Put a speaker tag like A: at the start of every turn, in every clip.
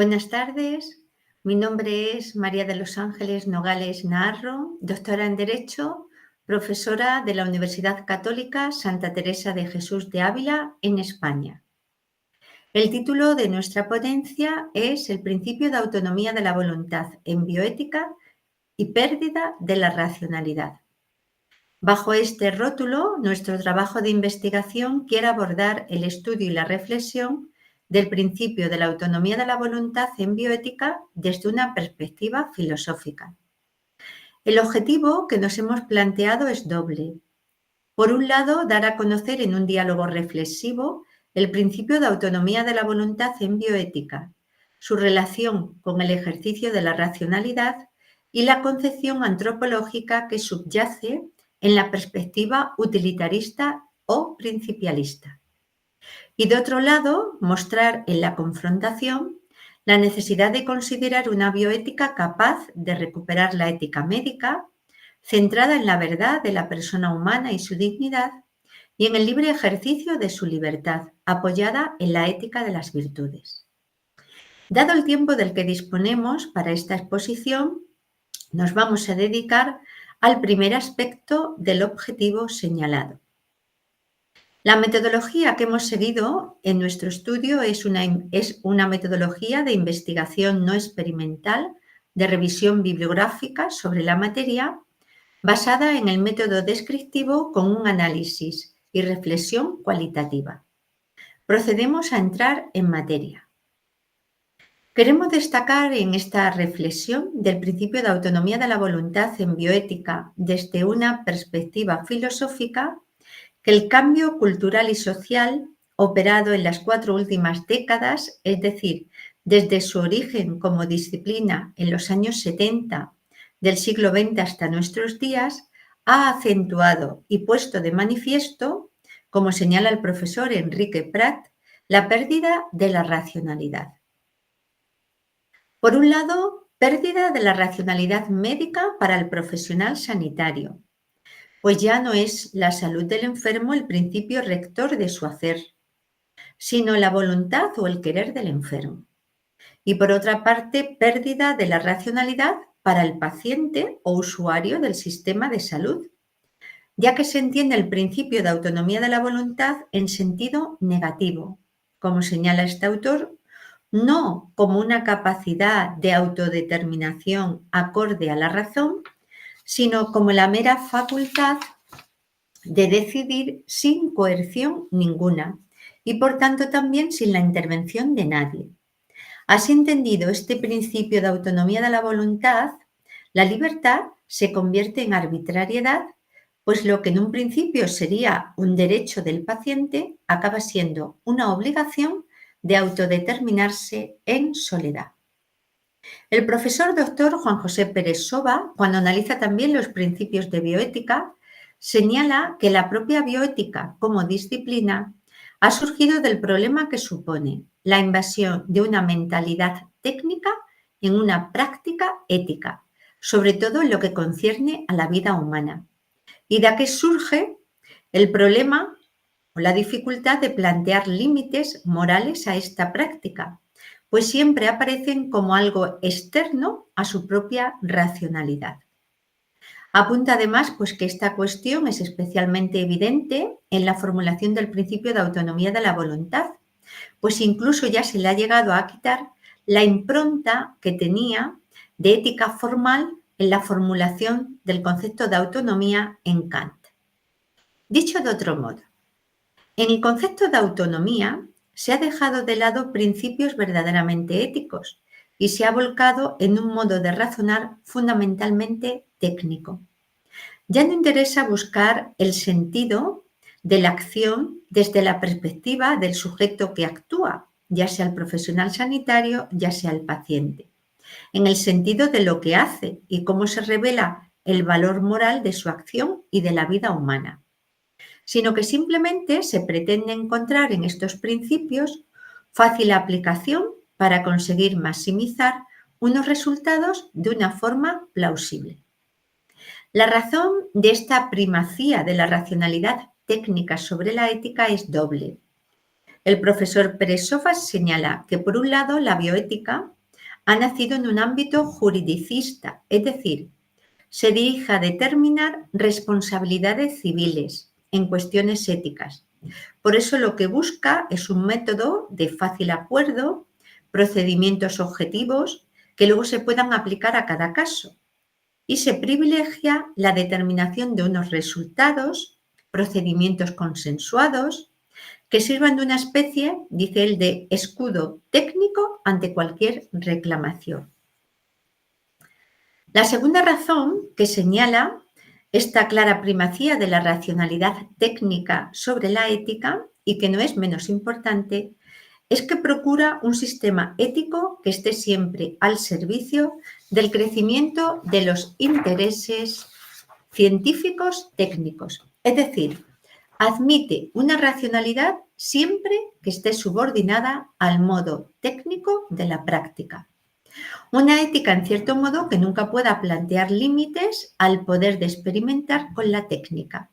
A: Buenas tardes, mi nombre es María de los Ángeles Nogales Naharro, doctora en Derecho, profesora de la Universidad Católica Santa Teresa de Jesús de Ávila en España. El título de nuestra ponencia es El principio de autonomía de la voluntad en bioética y pérdida de la racionalidad. Bajo este rótulo, nuestro trabajo de investigación quiere abordar el estudio y la reflexión del principio de la autonomía de la voluntad en bioética desde una perspectiva filosófica. El objetivo que nos hemos planteado es doble. Por un lado, dar a conocer en un diálogo reflexivo el principio de autonomía de la voluntad en bioética, su relación con el ejercicio de la racionalidad y la concepción antropológica que subyace en la perspectiva utilitarista o principialista. Y de otro lado, mostrar en la confrontación la necesidad de considerar una bioética capaz de recuperar la ética médica, centrada en la verdad de la persona humana y su dignidad, y en el libre ejercicio de su libertad, apoyada en la ética de las virtudes. Dado el tiempo del que disponemos para esta exposición, nos vamos a dedicar al primer aspecto del objetivo señalado. La metodología que hemos seguido en nuestro estudio es una metodología de investigación no experimental, de revisión bibliográfica sobre la materia, basada en el método descriptivo con un análisis y reflexión cualitativa. Procedemos a entrar en materia. Queremos destacar en esta reflexión del principio de autonomía de la voluntad en bioética desde una perspectiva filosófica que el cambio cultural y social operado en las 4 últimas décadas, es decir, desde su origen como disciplina en los años 70 del siglo XX hasta nuestros días, ha acentuado y puesto de manifiesto, como señala el profesor Enrique Prat, la pérdida de la racionalidad. Por un lado, pérdida de la racionalidad médica para el profesional sanitario, pues ya no es la salud del enfermo el principio rector de su hacer, sino la voluntad o el querer del enfermo. Y por otra parte, pérdida de la racionalidad para el paciente o usuario del sistema de salud, ya que se entiende el principio de autonomía de la voluntad en sentido negativo, como señala este autor, no como una capacidad de autodeterminación acorde a la razón, sino como la mera facultad de decidir sin coerción ninguna y por tanto también sin la intervención de nadie. Así entendido este principio de autonomía de la voluntad, la libertad se convierte en arbitrariedad, pues lo que en un principio sería un derecho del paciente acaba siendo una obligación de autodeterminarse en soledad. El profesor doctor Juan José Pérez Soba, cuando analiza también los principios de bioética, señala que la propia bioética como disciplina ha surgido del problema que supone la invasión de una mentalidad técnica en una práctica ética, sobre todo en lo que concierne a la vida humana. Y de aquí surge el problema o la dificultad de plantear límites morales a esta práctica, pues siempre aparecen como algo externo a su propia racionalidad. Apunta además pues, que esta cuestión es especialmente evidente en la formulación del principio de autonomía de la voluntad, pues incluso ya se le ha llegado a quitar la impronta que tenía de ética formal en la formulación del concepto de autonomía en Kant. Dicho de otro modo, en el concepto de autonomía se ha dejado de lado principios verdaderamente éticos y se ha volcado en un modo de razonar fundamentalmente técnico. Ya no interesa buscar el sentido de la acción desde la perspectiva del sujeto que actúa, ya sea el profesional sanitario, ya sea el paciente, en el sentido de lo que hace y cómo se revela el valor moral de su acción y de la vida humana, sino que simplemente se pretende encontrar en estos principios fácil aplicación para conseguir maximizar unos resultados de una forma plausible. La razón de esta primacía de la racionalidad técnica sobre la ética es doble. El profesor Pérez Sofas señala que, por un lado, la bioética ha nacido en un ámbito juridicista, es decir, se dirige a determinar responsabilidades civiles en cuestiones éticas. Por eso lo que busca es un método de fácil acuerdo, procedimientos objetivos que luego se puedan aplicar a cada caso. Y se privilegia la determinación de unos resultados, procedimientos consensuados, que sirvan de una especie, dice él, de escudo técnico ante cualquier reclamación. La segunda razón que señala esta clara primacía de la racionalidad técnica sobre la ética, y que no es menos importante, es que procura un sistema ético que esté siempre al servicio del crecimiento de los intereses científicos técnicos. Es decir, admite una racionalidad siempre que esté subordinada al modo técnico de la práctica. Una ética, en cierto modo, que nunca pueda plantear límites al poder de experimentar con la técnica.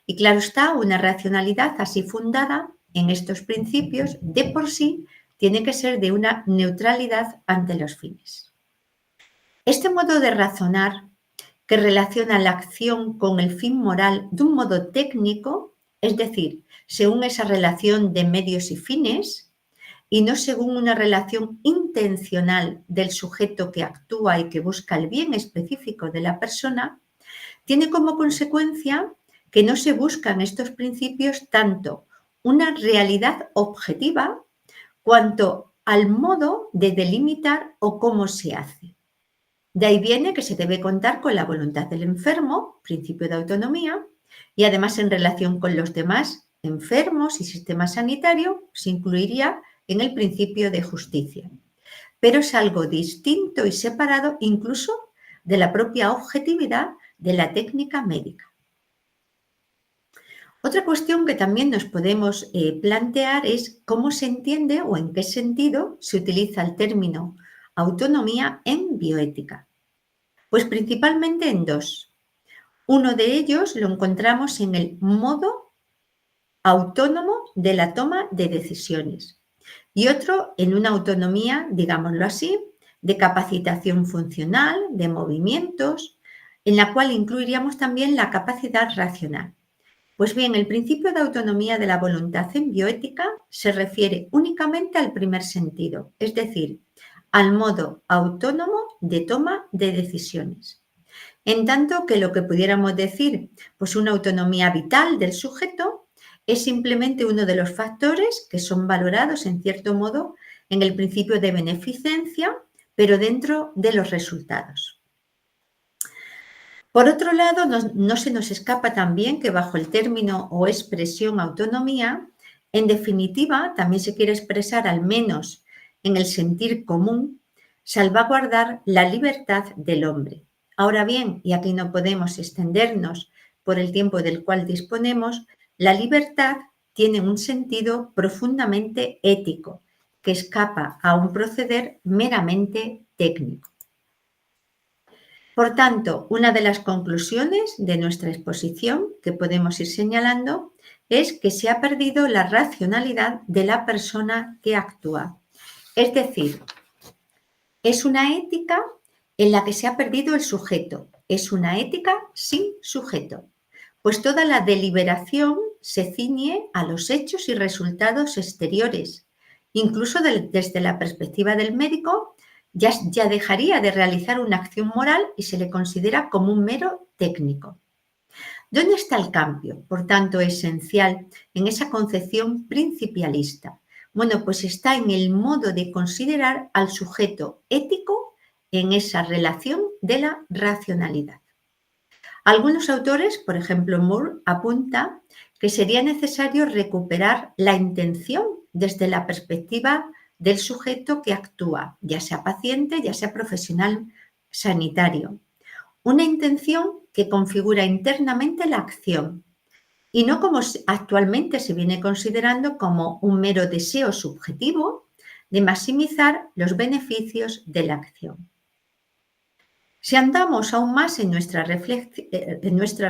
A: Y claro está, una racionalidad así fundada en estos principios, de por sí, tiene que ser de una neutralidad ante los fines. Este modo de razonar, que relaciona la acción con el fin moral de un modo técnico, es decir, según esa relación de medios y fines, y no según una relación intencional del sujeto que actúa y que busca el bien específico de la persona, tiene como consecuencia que no se buscan estos principios tanto una realidad objetiva cuanto al modo de delimitar o cómo se hace. De ahí viene que se debe contar con la voluntad del enfermo, principio de autonomía, y además en relación con los demás enfermos y sistema sanitario se incluiría en el principio de justicia. Pero es algo distinto y separado incluso de la propia objetividad de la técnica médica. Otra cuestión que también nos podemos plantear es cómo se entiende o en qué sentido se utiliza el término autonomía en bioética. Pues principalmente en dos. Uno de ellos lo encontramos en el modo autónomo de la toma de decisiones y otro en una autonomía, digámoslo así, de capacitación funcional, de movimientos, en la cual incluiríamos también la capacidad racional. Pues bien, el principio de autonomía de la voluntad en bioética se refiere únicamente al primer sentido, es decir, al modo autónomo de toma de decisiones. En tanto que lo que pudiéramos decir, pues una autonomía vital del sujeto, es simplemente uno de los factores que son valorados en cierto modo en el principio de beneficencia, pero dentro de los resultados. Por otro lado, no se nos escapa también que bajo el término o expresión autonomía, en definitiva, también se quiere expresar, al menos en el sentir común, salvaguardar la libertad del hombre. Ahora bien, y aquí no podemos extendernos por el tiempo del cual disponemos, la libertad tiene un sentido profundamente ético, que escapa a un proceder meramente técnico. Por tanto, una de las conclusiones de nuestra exposición que podemos ir señalando es que se ha perdido la racionalidad de la persona que actúa. Es decir, es una ética en la que se ha perdido el sujeto. Es una ética sin sujeto, pues toda la deliberación se ciñe a los hechos y resultados exteriores. Incluso desde la perspectiva del médico, ya dejaría de realizar una acción moral y se le considera como un mero técnico. ¿Dónde está el cambio, por tanto, esencial en esa concepción principialista? Bueno, pues está en el modo de considerar al sujeto ético en esa relación de la racionalidad. Algunos autores, por ejemplo Moore, apunta que sería necesario recuperar la intención desde la perspectiva del sujeto que actúa, ya sea paciente, ya sea profesional sanitario. Una intención que configura internamente la acción y no como actualmente se viene considerando como un mero deseo subjetivo de maximizar los beneficios de la acción. Si andamos aún más en nuestra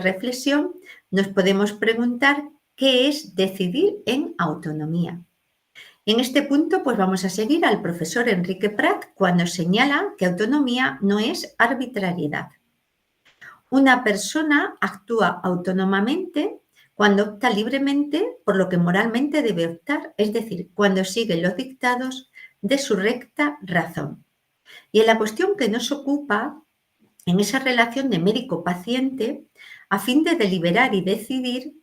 A: reflexión, nos podemos preguntar qué es decidir en autonomía. En este punto, pues vamos a seguir al profesor Enrique Prat cuando señala que autonomía no es arbitrariedad. Una persona actúa autónomamente cuando opta libremente por lo que moralmente debe optar, es decir, cuando sigue los dictados de su recta razón. Y en la cuestión que nos ocupa, en esa relación de médico-paciente, a fin de deliberar y decidir,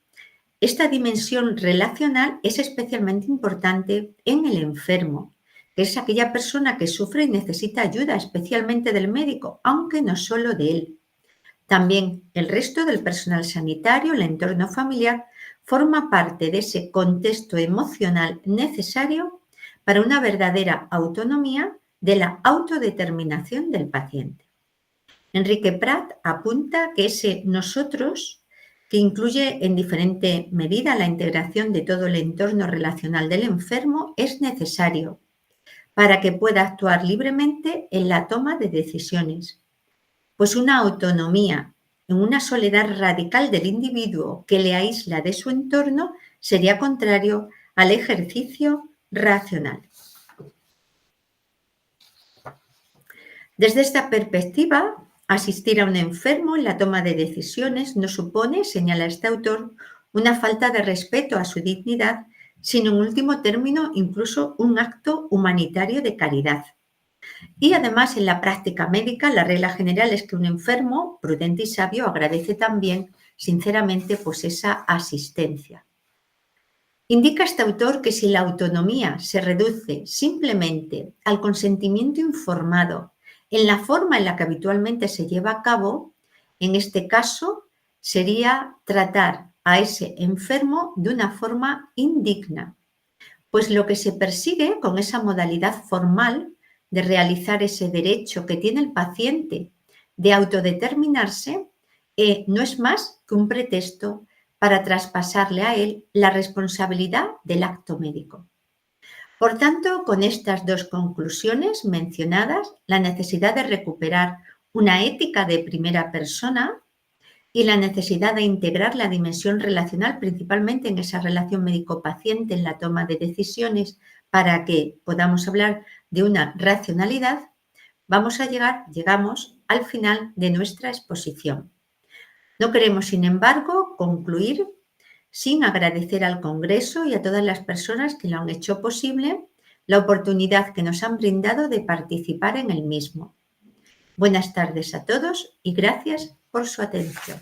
A: esta dimensión relacional es especialmente importante en el enfermo, que es aquella persona que sufre y necesita ayuda, especialmente del médico, aunque no solo de él. También el resto del personal sanitario, el entorno familiar, forma parte de ese contexto emocional necesario para una verdadera autonomía de la autodeterminación del paciente. Enrique Prat apunta que ese nosotros, que incluye en diferente medida la integración de todo el entorno relacional del enfermo, es necesario para que pueda actuar libremente en la toma de decisiones. Pues una autonomía en una soledad radical del individuo que le aísla de su entorno sería contrario al ejercicio racional. Desde esta perspectiva, asistir a un enfermo en la toma de decisiones no supone, señala este autor, una falta de respeto a su dignidad, sino en último término incluso un acto humanitario de caridad. Y además en la práctica médica la regla general es que un enfermo prudente y sabio agradece también sinceramente pues esa asistencia. Indica este autor que si la autonomía se reduce simplemente al consentimiento informado en la forma en la que habitualmente se lleva a cabo, en este caso sería tratar a ese enfermo de una forma indigna, pues lo que se persigue con esa modalidad formal de realizar ese derecho que tiene el paciente de autodeterminarse no es más que un pretexto para traspasarle a él la responsabilidad del acto médico. Por tanto, con estas dos conclusiones mencionadas, la necesidad de recuperar una ética de primera persona y la necesidad de integrar la dimensión relacional, principalmente en esa relación médico-paciente, en la toma de decisiones, para que podamos hablar de una racionalidad, llegamos al final de nuestra exposición. No queremos, sin embargo, concluir sin agradecer al Congreso y a todas las personas que lo han hecho posible la oportunidad que nos han brindado de participar en el mismo. Buenas tardes a todos y gracias por su atención.